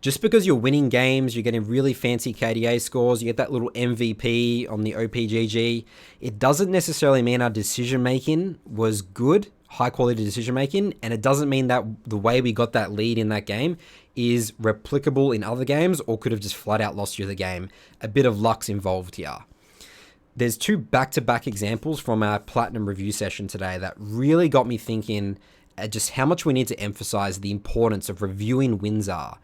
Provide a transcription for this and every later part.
Just because you're winning games, you're getting really fancy KDA scores, you get that little MVP on the OPGG, it doesn't necessarily mean our decision making was good, high quality decision making, and it doesn't mean that the way we got that lead in that game is replicable in other games or could have just flat out lost you the game. A bit of luck's involved here. There's two back-to-back examples from our Platinum review session today that really got me thinking just how much we need to emphasize the importance of reviewing wins are.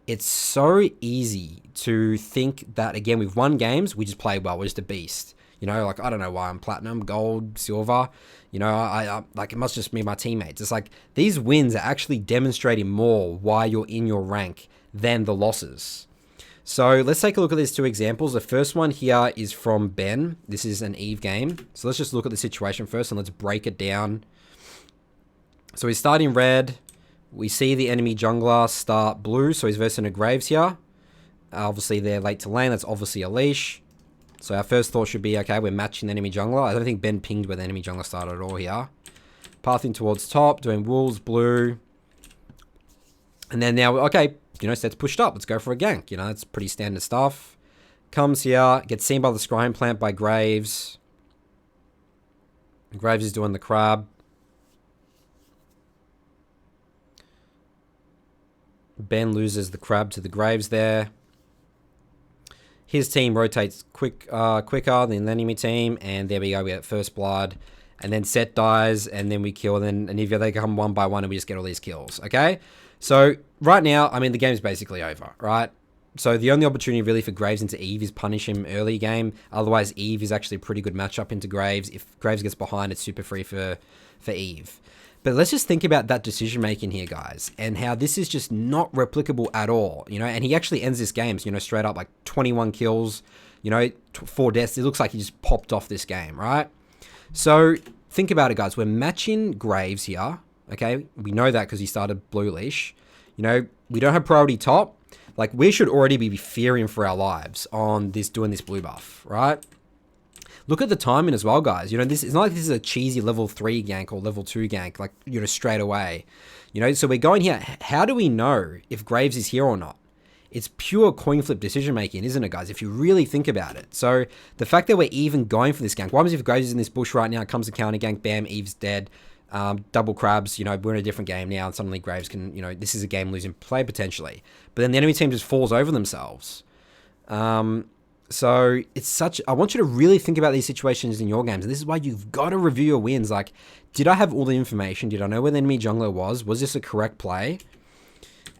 It's so easy to think that, again, we've won games, we just play well, we're just a beast. You know, like, I don't know why I'm platinum, gold, silver. You know, I like, it must just be my teammates. It's like these wins are actually demonstrating more why you're in your rank than the losses. So let's take a look at these two examples. The first one here is from Ben. This is an Eve game. So let's just look at the situation first and let's break it down. So he's starting red. We see the enemy jungler start blue. So he's versing a Graves here. Obviously they're late to lane. That's obviously a leash. So our first thought should be, okay, we're matching the enemy jungler. I don't think Ben pinged where the enemy jungler started at all here. Pathing towards top, doing wolves, blue. And then now, okay, you know, set's pushed up. Let's go for a gank. You know, that's pretty standard stuff. Comes here, gets seen by the scrying plant by Graves. Graves is doing the crab. Ben loses the crab to the Graves there. His team rotates quicker than the enemy team, and there we go. We get first blood, and then Set dies, and then we kill. And then Anivia, they come one by one, and we just get all these kills. Okay, so right now, I mean, the game's basically over, right? So the only opportunity really for Graves into Eve is punish him early game. Otherwise, Eve is actually a pretty good matchup into Graves. If Graves gets behind, it's super free for Eve. But let's just think about that decision making here, guys, and how this is just not replicable at all, you know. And he actually ends this game, you know, straight up like 21 kills, you know, 4 deaths. It looks like he just popped off this game, right? So think about it, guys. We're matching Graves here, okay? We know that because he started blue leash. You know, we don't have priority top. Like, we should already be fearing for our lives on this, doing this blue buff, right? Look at the timing as well, guys. You know, this it's not like this is a cheesy level 3 gank or level 2 gank, like, you know, straight away. You know, so we're going here. How do we know if Graves is here or not? It's pure coin flip decision making, isn't it, guys? If you really think about it. So the fact that we're even going for this gank, what happens if Graves is in this bush right now, comes a counter gank, bam, Eve's dead, double crabs, you know, we're in a different game now, and suddenly Graves can, you know, this is a game losing play potentially. But then the enemy team just falls over themselves. So it's such, I want you to really think about these situations in your games. And this is why you've got to review your wins. Like, did I have all the information? Did I know where the enemy jungler was? Was this a correct play?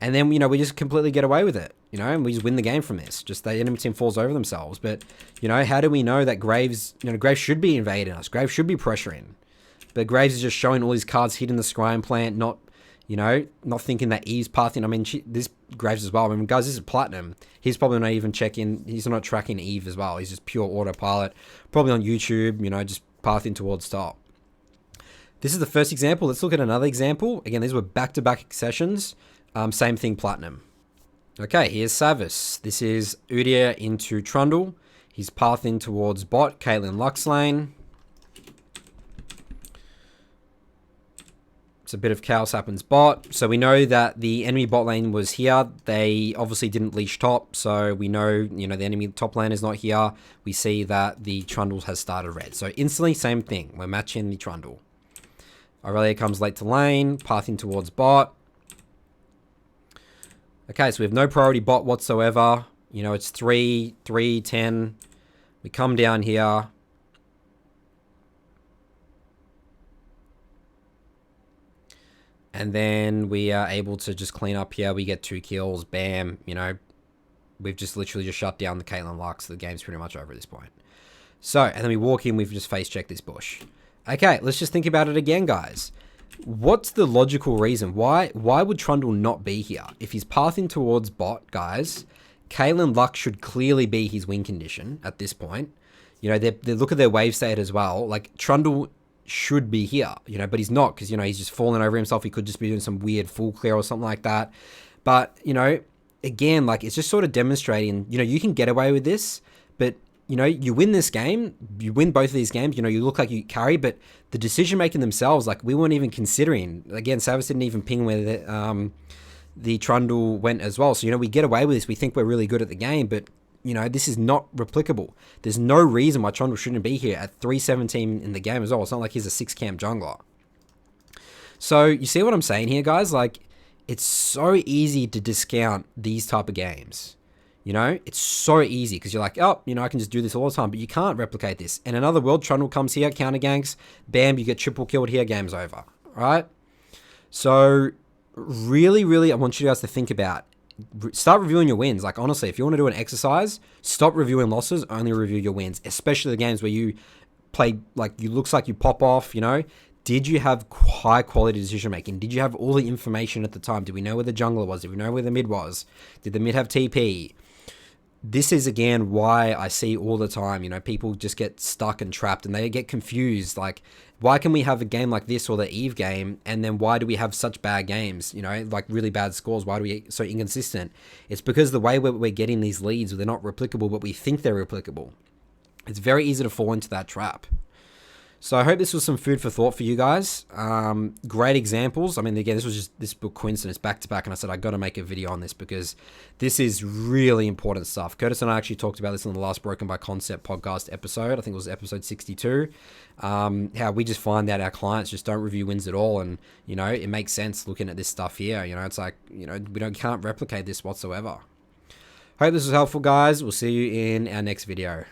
And then, you know, we just completely get away with it, you know, and we just win the game from this. Just the enemy team falls over themselves. But, you know, how do we know that Graves, you know, Graves should be invading us? Graves should be pressuring. But Graves is just showing all his cards hitting the scrying plant, not, you know, not thinking that Eve's pathing. I mean, this Graves as well. I mean, guys, this is platinum. He's probably not even checking. He's not tracking Eve as well. He's just pure autopilot. Probably on YouTube, you know, just pathing towards top. This is the first example. Let's look at another example. Again, these were back-to-back sessions. Same thing, platinum. Okay, here's Savis. This is Udyr into Trundle. He's pathing towards bot, Caitlyn Lux lane. A bit of chaos happens bot. So we know that the enemy bot lane was here. They obviously didn't leash top. So we know, you know, the enemy top lane is not here. We see that the Trundle has started red. So instantly, same thing. We're matching the Trundle. Aurelia comes late to lane, pathing towards bot. Okay, so we have no priority bot whatsoever. You know, it's 3, 3, 10. We come down here. And then we are able to just clean up here. We get 2 kills. Bam. You know, we've just literally just shut down the Caitlyn Lux. The game's pretty much over at this point. So, and then we walk in. We've just face checked this bush. Okay, let's just think about it again, guys. What's the logical reason? Why would Trundle not be here? If he's pathing towards bot, guys, Caitlyn Lux should clearly be his win condition at this point. You know, they look at their wave state as well. Like, Trundle should be here, you know, but he's not, because, you know, he's just fallen over himself. He could just be doing some weird full clear or something like that. But, you know, again, like, it's just sort of demonstrating, you know, you can get away with this, but, you know, you win this game, you win both of these games, you know, you look like you carry, but the decision making themselves, like, we weren't even considering. Again, Savis didn't even ping where the Trundle went as well. So, you know, we get away with this. We think we're really good at the game, but, you know, this is not replicable. There's no reason why Trundle shouldn't be here at 317 in the game as well. It's not like he's a 6-camp jungler. So, you see what I'm saying here, guys? Like, it's so easy to discount these type of games. You know, it's so easy because you're like, oh, you know, I can just do this all the time, but you can't replicate this. In another world, Trundle comes here, counter ganks, bam, you get triple killed here, game's over. All right? So, really, really, I want you guys to think about, start reviewing your wins. Like, honestly, if you want to do an exercise, stop reviewing losses, only review your wins, especially the games where you play, like, you looks like you pop off, you know. Did you have high quality decision making? Did you have all the information at the time? Did we know where the jungler was? Did we know where the mid was? Did the mid have TP? This is, again, why I see all the time, you know, people just get stuck and trapped and they get confused. Like, why can we have a game like this or the Eve game, and then why do we have such bad games, you know, like really bad scores? Why do we so inconsistent? It's because the way we're getting these leads, they're not replicable, but we think they're replicable. It's very easy to fall into that trap. So I hope this was some food for thought for you guys. Great examples. I mean, again, this was just this book coincidence back to back, and I said I got to make a video on this because this is really important stuff. Curtis and I actually talked about this in the last Broken by Concept podcast episode. I think it was episode 62. How we just find that our clients just don't review wins at all, and you know, it makes sense looking at this stuff here. You know, it's like, you know, can't replicate this whatsoever. Hope this was helpful, guys. We'll see you in our next video.